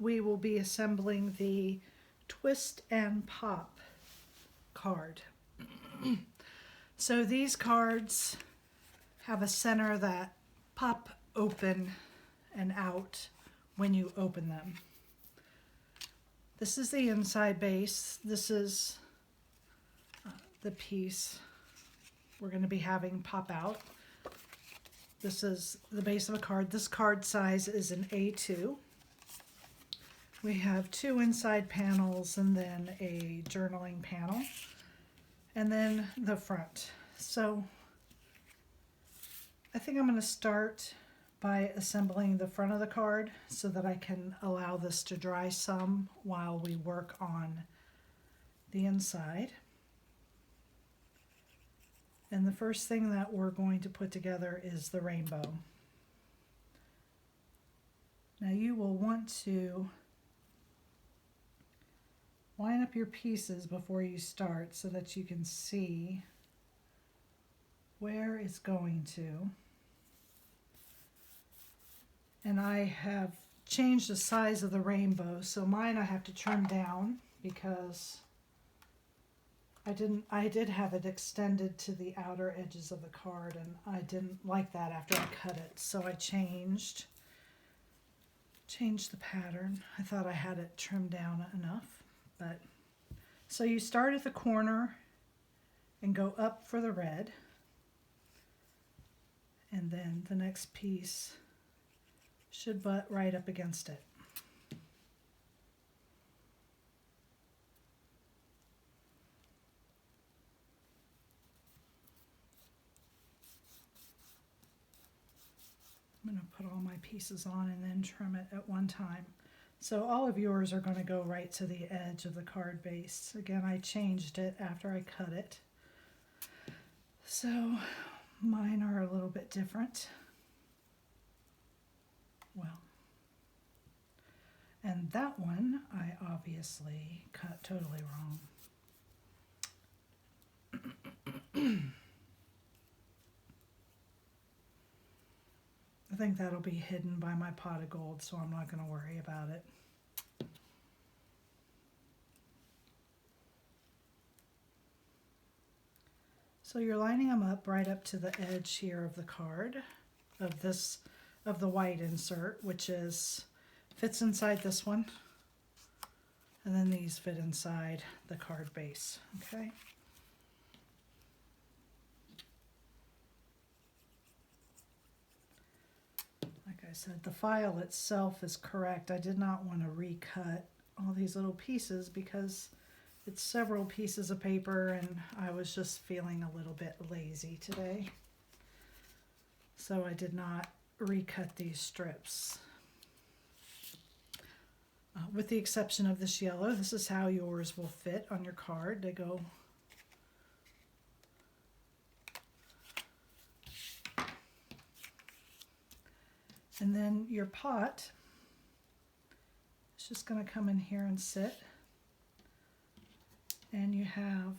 we will be assembling the Twist and Pop card. So these cards have a center that pop open and out when you open them. This is the inside base. This is the piece we're going to be having pop out. This is the base of a card. This card size is an A2. We have 2 inside panels and then a journaling panel, and then the front. So I think I'm going to start by assembling the front of the card so that I can allow this to dry some while we work on the inside. And the first thing that we're going to put together is the rainbow. Now you will want to line up your pieces before you start so that you can see where it's going to. And I have changed the size of the rainbow, so mine I have to trim down because I did have it extended to the outer edges of the card, and I didn't like that after I cut it, so I changed the pattern. I thought I had it trimmed down enough, but so you start at the corner and go up for the red, and then the next piece should butt right up against it. I'm going to put all my pieces on and then trim it at one time. So all of yours are going to go right to the edge of the card base. Again, I changed it after I cut it. So mine are a little bit different. Well, and that one I obviously cut totally wrong. I think that'll be hidden by my pot of gold, so I'm not going to worry about it. So you're lining them up right up to the edge here of the card, of the white insert, which fits inside this one, and then these fit inside the card base, okay? Like I said, the file itself is correct. I did not want to recut all these little pieces because it's several pieces of paper and I was just feeling a little bit lazy today. So I did not recut these strips. With the exception of this yellow, this is how yours will fit on your card. They go and then your pot is just going to come in here and sit, and you have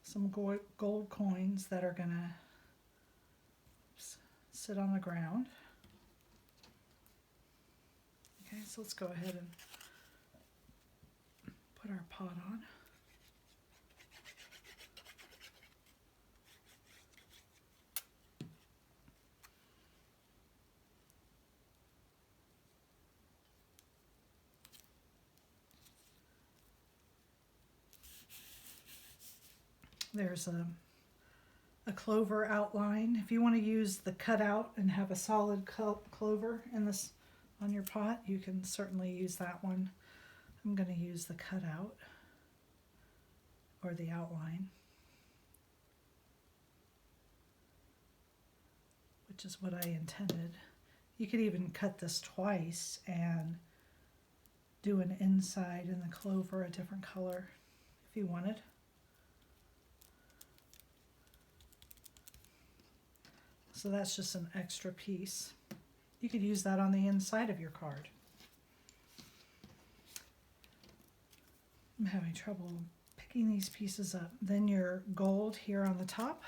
some gold coins that are going to sit on the ground. Okay, so let's go ahead and put our pot on. There's a clover outline. If you want to use the cutout and have a solid clover in this on your pot, you can certainly use that one. I'm going to use the cutout or the outline, which is what I intended. You could even cut this twice and do an inside in the clover a different color if you wanted. So that's just an extra piece. You could use that on the inside of your card. I'm having trouble picking these pieces up. Then your gold here on the top.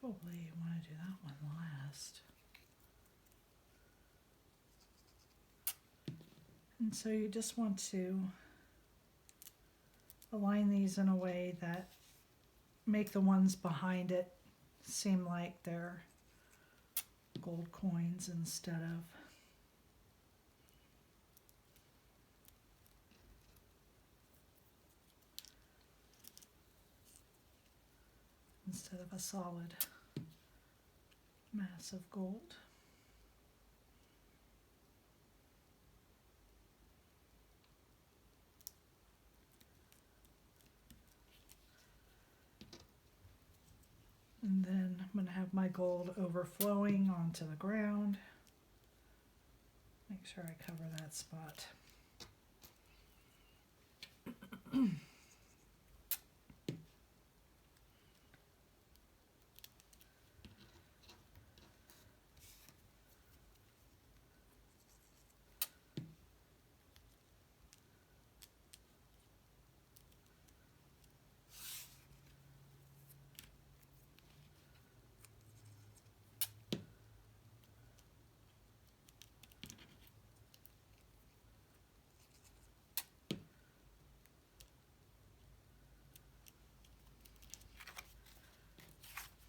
probably want to do that one last. And so you just want to align these in a way that make the ones behind it seem like they're gold coins instead of a solid mass of gold. And then I'm going to have my gold overflowing onto the ground. Make sure I cover that spot.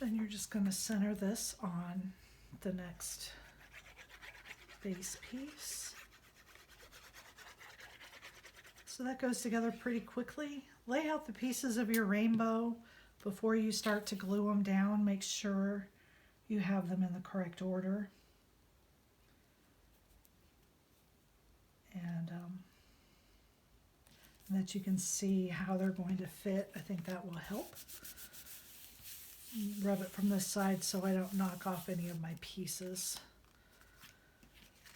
Then you're just going to center this on the next base piece. So that goes together pretty quickly. Lay out the pieces of your rainbow before you start to glue them down. Make sure you have them in the correct order. And that you can see how they're going to fit. I think that will help. Rub it from this side so I don't knock off any of my pieces.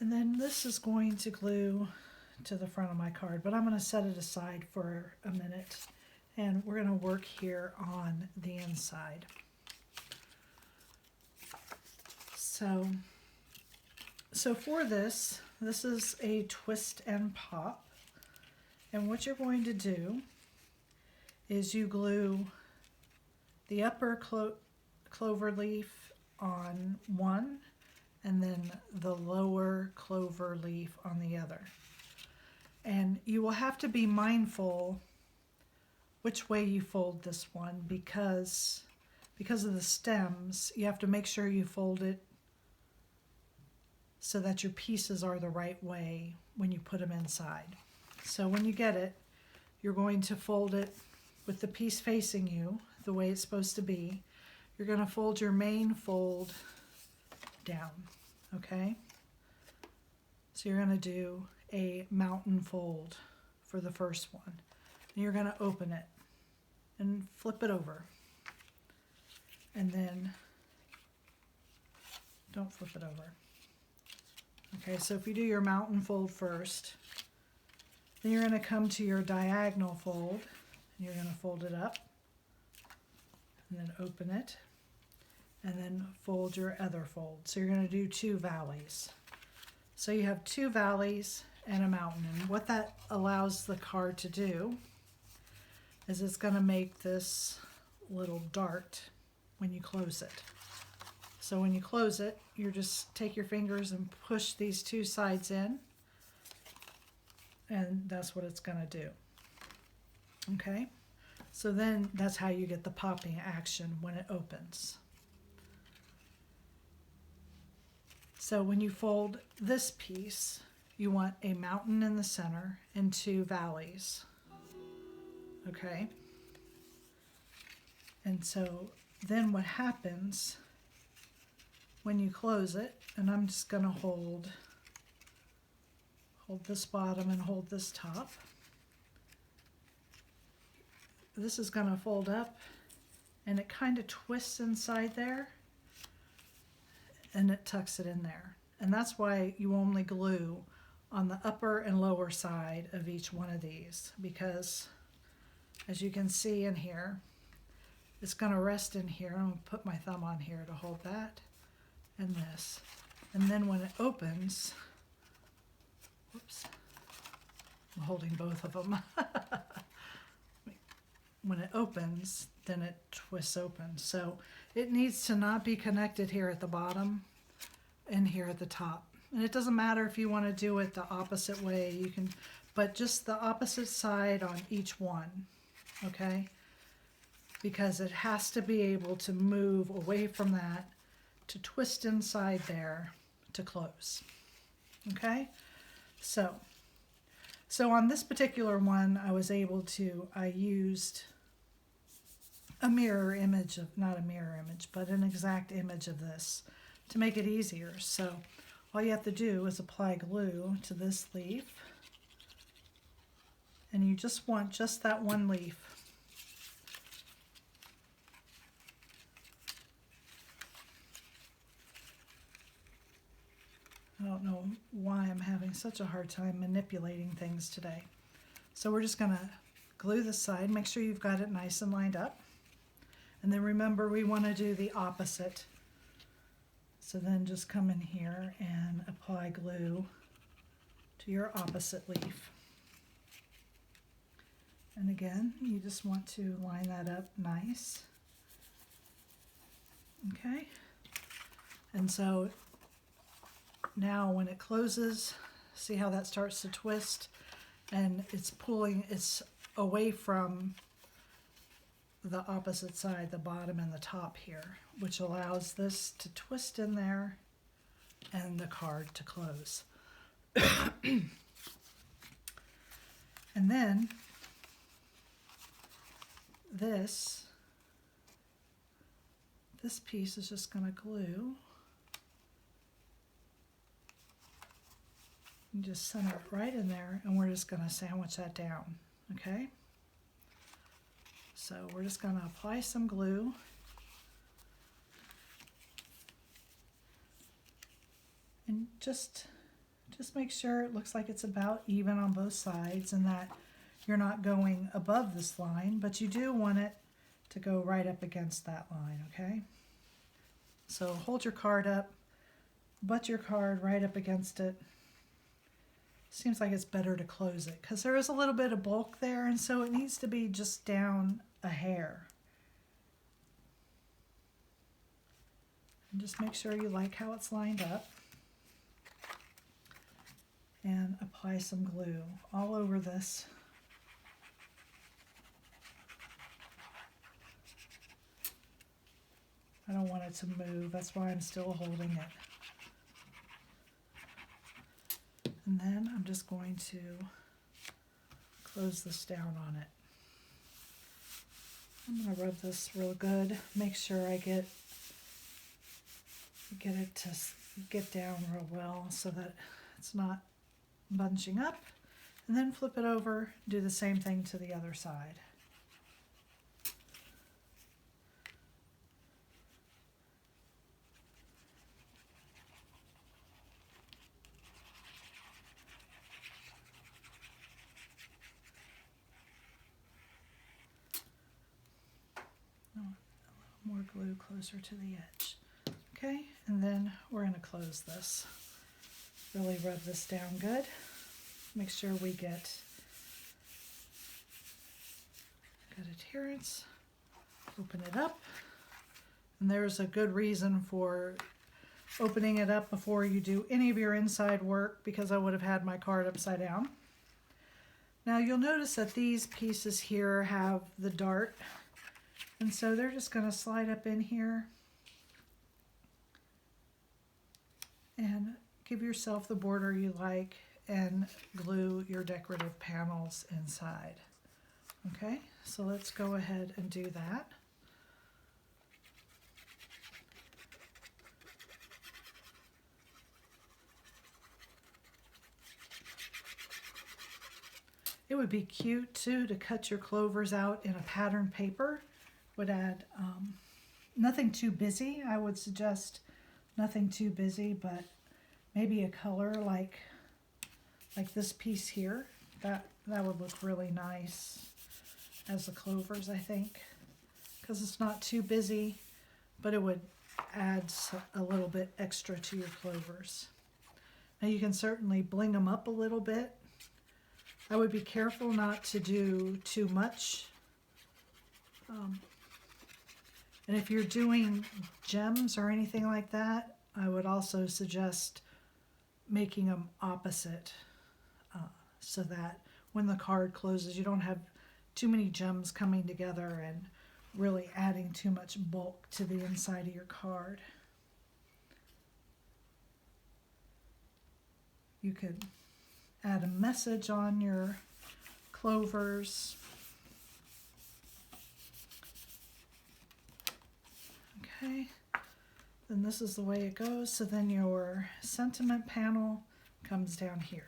And then this is going to glue to the front of my card, but I'm going to set it aside for a minute and we're going to work here on the inside. So for this is a twist and pop, and what you're going to do is you glue the upper clover leaf on one and then the lower clover leaf on the other. And you will have to be mindful which way you fold this one because of the stems. You have to make sure you fold it so that your pieces are the right way when you put them inside. So when you get it, you're going to fold it with the piece facing you the way it's supposed to be. You're going to fold your main fold down, okay? So you're going to do a mountain fold for the first one. And you're going to open it and flip it over. And then don't flip it over. Okay, so if you do your mountain fold first, then you're going to come to your diagonal fold and you're going to fold it up and then open it and then fold your other fold. So you're going to do two valleys. So you have two valleys and a mountain, and what that allows the card to do is it's going to make this little dart when you close it. So when you close it, you just take your fingers and push these two sides in, and that's what it's going to do. Okay? So then that's how you get the popping action when it opens. So when you fold this piece, you want a mountain in the center and two valleys. Okay? And so then what happens when you close it, and I'm just going to hold this bottom and hold this top. This is going to fold up and it kind of twists inside there and it tucks it in there. And that's why you only glue on the upper and lower side of each one of these, because as you can see in here, it's going to rest in here. I'm going to put my thumb on here to hold that and this. And then when it opens, whoops, I'm holding both of them. when it opens, then it twists open. So it needs to not be connected here at the bottom and here at the top. And it doesn't matter if you want to do it the opposite way, you can, but just the opposite side on each one, okay? Because it has to be able to move away from that to twist inside there to close, okay? So on this particular one, I used a mirror image of, not a mirror image, but an exact image of this to make it easier. So all you have to do is apply glue to this leaf, and you just want just that one leaf. I don't know why I'm having such a hard time manipulating things today. So we're just going to glue this side, make sure you've got it nice and lined up. And then remember, we want to do the opposite. So then just come in here and apply glue to your opposite leaf. And again, you just want to line that up nice. Okay? And so now when it closes, see how that starts to twist, and it's away from the opposite side, the bottom and the top here, which allows this to twist in there and the card to close. And then this piece is just going to glue. You just center it right in there, and we're just going to sandwich that down, okay? So we're just going to apply some glue. And just make sure it looks like it's about even on both sides and that you're not going above this line, but you do want it to go right up against that line, okay? So hold your card up, butt your card right up against it. Seems like it's better to close it because there is a little bit of bulk there, and so it needs to be just down a hair. And just make sure you like how it's lined up. And apply some glue all over this. I don't want it to move, that's why I'm still holding it. And then I'm just going to close this down on it. I'm going to rub this real good, make sure I get it to get down real well so that it's not bunching up, and then flip it over, do the same thing to the other side. A little more glue closer to the edge. Okay, and then we're going to close this. Really rub this down good. Make sure we get good adherence. Open it up. And there's a good reason for opening it up before you do any of your inside work, because I would have had my card upside down. Now you'll notice that these pieces here have the dart, and so they're just going to slide up in here and give yourself the border you like and glue your decorative panels inside. Okay, so let's go ahead and do that. It would be cute too to cut your clovers out in a pattern paper. Would add nothing too busy. I would suggest nothing too busy, but maybe a color like this piece here. That would look really nice as the clovers, I think, because it's not too busy, but it would add a little bit extra to your clovers. Now you can certainly bling them up a little bit. I would be careful not to do too much And if you're doing gems or anything like that, I would also suggest making them opposite so that when the card closes, you don't have too many gems coming together and really adding too much bulk to the inside of your card. You could add a message on your clovers. Okay, then this is the way it goes. So then your sentiment panel comes down here.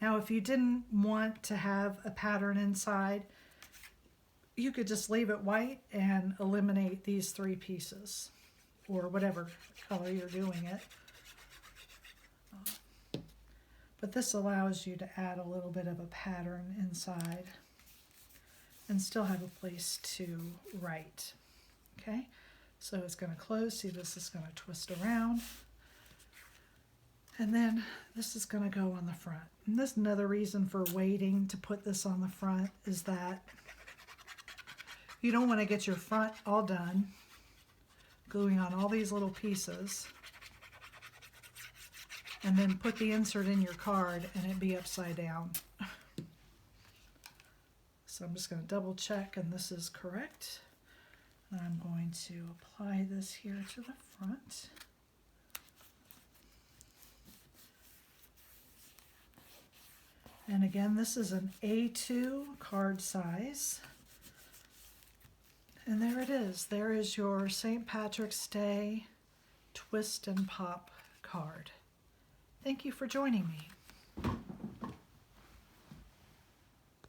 Now, if you didn't want to have a pattern inside, you could just leave it white and eliminate these 3 pieces, or whatever color you're doing it. But this allows you to add a little bit of a pattern inside and still have a place to write. Okay, so it's going to close. See, this is going to twist around. And then this is going to go on the front. And this is another reason for waiting to put this on the front, is that you don't want to get your front all done, gluing on all these little pieces, and then put the insert in your card and it be upside down. So I'm just going to double check and this is correct. And I'm going to apply this here to the front. And again, this is an A2 card size. And there it is. There is your St. Patrick's Day Twist and Pop card. Thank you for joining me.